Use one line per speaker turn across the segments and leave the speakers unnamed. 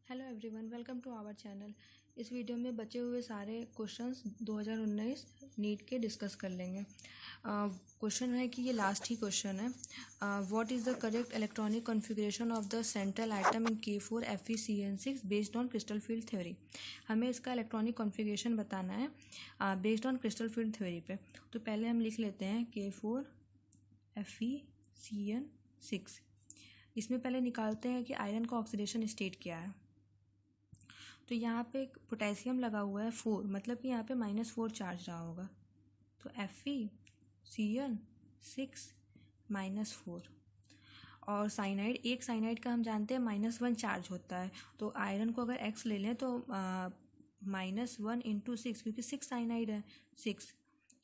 Hello everyone, welcome to our channel. इस video में बचे हुए सारे क्वेश्चंस 2019 नीट के डिस्कस कर लेंगे। क्वेश्चन है कि ये लास्ट ही क्वेश्चन है। What is the correct electronic configuration of the central item in K4 FeCN6 based on crystal field theory. हमें इसका इलेक्ट्रॉनिक कॉन्फ़िगरेशन बताना है based on crystal field theory पे। तो पहले हम लिख लेते हैं K4 FeCN6। इसमें पहले निकालते हैं कि आयरन का ऑक्सीडेशन स्टेट क्या है। तो यहाँ पे एक पोटेशियम लगा हुआ है 4, मतलब कि यहाँ पे -4 चार्ज रहा होगा। तो FeCN6 -4। और साइनाइड, एक साइनाइड का हम जानते हैं -1 चार्ज होता है। तो आयरन को अगर x ले लें तो -1 × 6, क्योंकि 6 साइनाइड है, 6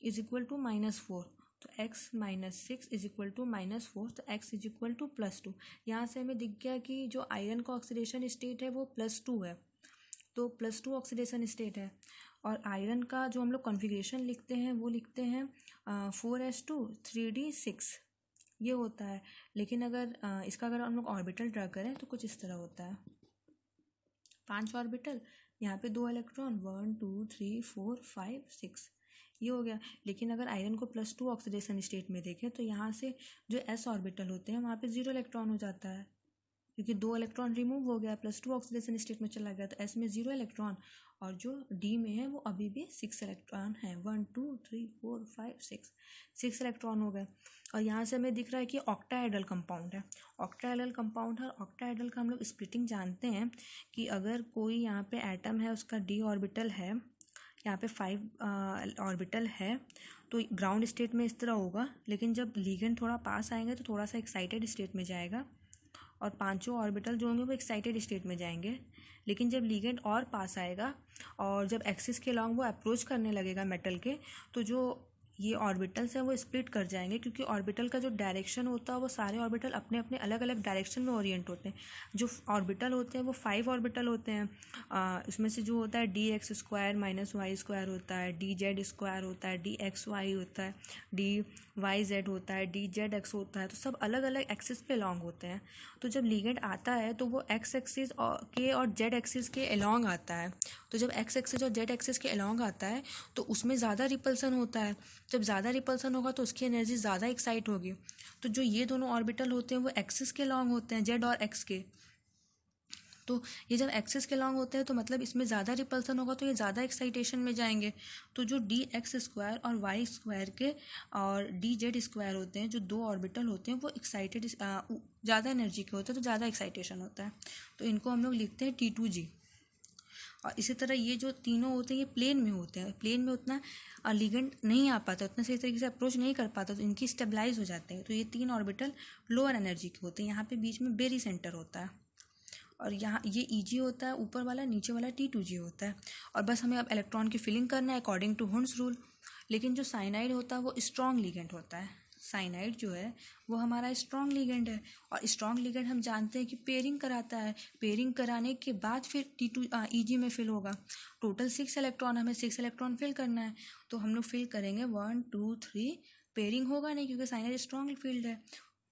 = -4। तो x - 6 = -4, तो x = +2। यहाँ से हमें दिख गया कि जो आयरन का ऑक्सीडेशन स्टेट है वो +2 है, तो +2 ऑक्सीडेशन स्टेट है। और आयरन का जो हम लोग कॉन्फ़िगरेशन लिखते हैं वो लिखते हैं 4s2 3d6, ये होता है। लेकिन अगर इसका अगर हम लोग ऑर्बिटल ड्रा करें तो कुछ इस तरह होता है। 5 ऑर्बिटल, यहाँ पे 2 इलेक्ट्रॉन, 1 2 3 4 5 6, ये हो गया। लेकिन अगर आयरन को +2 ऑक्सीडेशन स्टेट में देखें तो यहाँ से जो s ऑर्बिटल होते हैं वहाँ पे 0 इलेक्ट्रॉन हो जाता है, क्योंकि 2 इलेक्ट्रॉन रिमूव हो गया, +2 ऑक्सीडेशन स्टेट में चला गया। तो s में 0 इलेक्ट्रॉन, और जो d में है वो अभी भी 6 इलेक्ट्रॉन है। 1 2 3 4 5 6 इलेक्ट्रॉन हो गए। और यहाँ से हमें दिख रहा है कि ऑक्टाहेड्रल कंपाउंड है। ऑक्टाहेड्रल कंपाउंड है, और ऑक्टाहेड्रल का हम लोग स्प्लिटिंग जानते हैं कि अगर कोई यहाँ पे एटम है, उसका d ऑर्बिटल है, यहाँ पे 5 ऑर्बिटल है, तो ग्राउंड स्टेट में इस तरह होगा। लेकिन जब लिगेंड थोड़ा पास आएंगे तो थोड़ा सा एक्साइटेड स्टेट में जाएगा, और पांचों ऑर्बिटल जो होंगे वो एक्साइटेड स्टेट में जाएंगे। लेकिन जब लिगेंड और पास आएगा और जब एक्सिस के अलॉन्ग वो अप्रोच करने लगेगा मेटल के, तो जो ये ऑर्बिटल्स हैं वो स्प्लिट कर जाएंगे, क्योंकि ऑर्बिटल का जो डायरेक्शन होता है वो सारे ऑर्बिटल अपने अपने अलग अलग डायरेक्शन में ओरिएंट होते हैं। जो ऑर्बिटल होते हैं वो 5 ऑर्बिटल होते हैं। इसमें से जो होता है dx² - y² होता है, dz² होता है, dxy होता है, dyz होता है, dzx होता है। तो सब अलग अलग एक्सिस पे अलॉन्ग होते हैं। तो जब लिगेंड आता है तो वो x एक्सिस के और z एक्सिस के अलॉन्ग आता है। तो जब x एक्सिस और z एक्सिस के अलॉन्ग आता है तो उसमें ज़्यादा रिपल्सन होता है। जब ज़्यादा रिपल्सन होगा तो उसकी एनर्जी ज़्यादा एक्साइट होगी। तो जो ये दोनों ऑर्बिटल होते हैं वो एक्सिस के अलॉन्ग होते हैं, z और x के। तो ये जब एक्सिस के अलॉन्ग होते हैं तो मतलब इसमें ज़्यादा रिपल्सन होगा, तो ये ज़्यादा एक्साइटेशन में जाएंगे। तो जो dx² और y² के और dz² होते हैं, जो 2 ऑर्बिटल होते हैं वो एक्साइटेड ज़्यादा एनर्जी के होते हैं, तो ज़्यादा एक्साइटेशन होता है। तो इनको हम लोग लिखते हैं T2g। और इसी तरह ये जो तीनों होते हैं ये प्लेन में होते हैं। प्लेन में उतना लिगेंड नहीं आ पाता, उतना सही तरीके से अप्रोच नहीं कर पाता, तो इनकी स्टेबलाइज हो जाते हैं। तो ये 3 ऑर्बिटल लोअर एनर्जी के होते हैं। यहाँ पे बीच में बेरी सेंटर होता है, और यहाँ ये Eg होता है ऊपर वाला, नीचे वाला T2g होता है। और बस हमें अब इलेक्ट्रॉन की फिलिंग करना है अकॉर्डिंग टू हुंस रूल। लेकिन जो साइनाइड होता है वो स्ट्रॉन्ग लिगेंड होता है। साइनाइड जो है वो हमारा स्ट्रॉन्ग लिगेंड है, और स्ट्रॉन्ग लिगेंड हम जानते हैं कि पेयरिंग कराता है। पेयरिंग कराने के बाद फिर Eg में फिल होगा। टोटल 6 इलेक्ट्रॉन, हमें 6 इलेक्ट्रॉन फिल करना है। तो हम लोग फिल करेंगे 1 2 3, पेयरिंग होगा नहीं क्योंकि साइनाइड स्ट्रॉन्ग फील्ड है।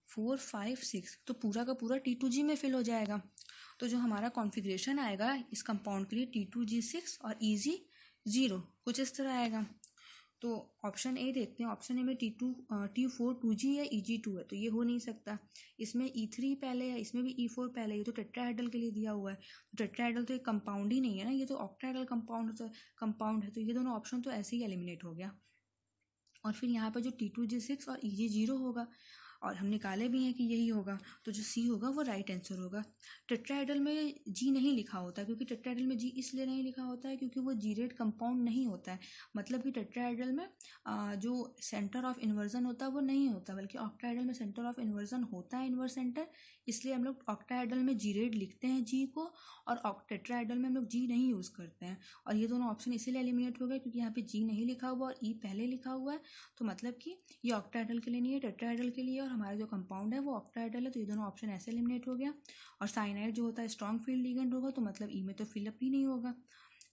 4 5 6, तो पूरा का पूरा T2g में फिल हो जाएगा। तो जो हमारा कॉन्फ़िगरेशन आएगा इस कंपाउंड के लिए T2g6 और Eg 0, कुछ इस तरह आएगा। तो ऑप्शन ए देखते हैं। ऑप्शन ए में T4 2g है, Eg 2 है, तो ये हो नहीं सकता। इसमें E3 पहले है, इसमें भी E4 पहले है, ये तो टेट्राहेड्रल के लिए दिया हुआ है। तो टेट्राहेड्रल तो एक कंपाउंड ही नहीं है ना, ये तो ऑक्टाहेड्रल कंपाउंड है। तो ये दोनों ऑप्शन तो ऐसे ही एलिमिनेट हो गया। और फिर यहाँ पर जो T2g6 और Eg 0 होगा, और हम निकाले भी हैं कि यही होगा, तो जो सी होगा वो राइट आंसर होगा। टेट्राहेड्रल में जी नहीं लिखा होता, क्योंकि टेट्राहेड्रल में जी इसलिए नहीं लिखा होता है क्योंकि वो जीरेट कंपाउंड नहीं होता है। मतलब कि टेट्राहेड्रल में जो सेंटर ऑफ इन्वर्जन होता है वो नहीं होता, बल्कि ऑक्टाहेड्रल में सेंटर ऑफ इन्वर्जन होता है, इन्वर्स सेंटर। इसलिए हम लोग ऑक्टाहेड्रल में जीरेट लिखते हैं जी को, और टेट्राहेड्रल में हम लोग जी नहीं यूज़ करते हैं। और ये दोनों ऑप्शन इसीलिए एलिमिनेट हो गए क्योंकि यहाँ पे जी नहीं लिखा हुआ और ई पहले लिखा हुआ है। तो मतलब कि ये ऑक्टाहेड्रल के लिए नहीं है, टेट्राहेड्रल के लिए, और हमारा जो कंपाउंड है वो ऑक्टाहेड्रल है। तो ये दोनों ऑप्शन ऐसे एलिमिनेट हो गया। और साइनाइड जो होता है स्ट्रॉन्ग फील्ड लिगेंड होगा, तो मतलब ई में तो फिलअप ही नहीं होगा।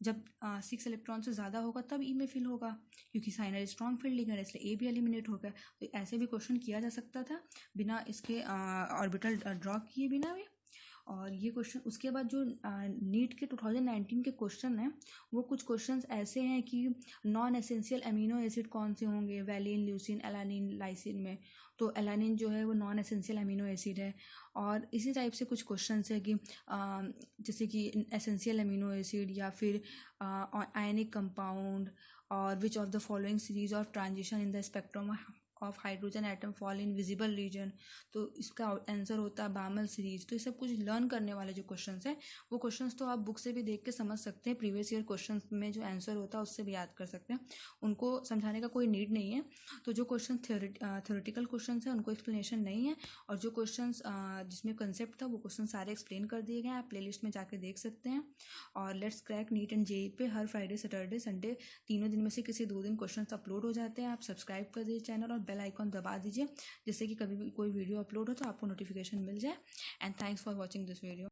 जब 6 इलेक्ट्रॉन से ज़्यादा होगा तब ई में फिल होगा, क्योंकि साइनाइड स्ट्रॉन्ग फील्ड लिगेंड है, इसलिए ए भी एलिमिनेट हो गया। तो ऐसे भी क्वेश्चन किया जा सकता था बिना इसके ऑर्बिटल ड्रॉ किए बिना भी। और ये क्वेश्चन उसके बाद जो नीट के 2019 के क्वेश्चन हैं वो कुछ क्वेश्चंस ऐसे हैं कि नॉन एसेंशियल अमीनो एसिड कौन से होंगे वैलिन ल्यूसिन एलानिन लाइसिन में। तो एलानिन जो है वो नॉन एसेंशियल अमीनो एसिड है। और इसी टाइप से कुछ क्वेश्चंस है कि जैसे कि एसेंशियल अमीनो एसिड या फिर आयनिक कंपाउंड और which of the following series of transition in the spectrum of hydrogen atom fall in visible region. तो इसका आंसर होता है बामल सीरीज। तो ये सब कुछ लर्न करने वाले जो क्वेश्चंस हैं वो क्वेश्चंस तो आप बुक से भी देख के समझ सकते हैं, प्रीवियस ईयर क्वेश्चंस में जो आंसर होता है उससे भी याद कर सकते हैं, उनको समझाने का कोई नीड नहीं है। तो जो क्वेश्चन थ्योरेटिकल क्वेश्चन है उनको एक्सप्लेनेशन नहीं है, और जो क्वेश्चन जिसमें कंसेप्ट था वो क्वेश्चन सारे एक्सप्लेन कर दिए गए हैं, आप प्लेलिस्ट में जाके देख सकते हैं। और let's crack neat and JEE पे हर फ्राइडे सैटरडे संडे तीनों दिन में से किसी 2 दिन क्वेश्चन अपलोड हो जाते हैं। आप सब्सक्राइब कर दीजिए चैनल और बेल आइकॉन दबा दीजिए जिससे कि कभी भी कोई वीडियो अपलोड हो तो आपको नोटिफिकेशन मिल जाए। And thanks for watching this video.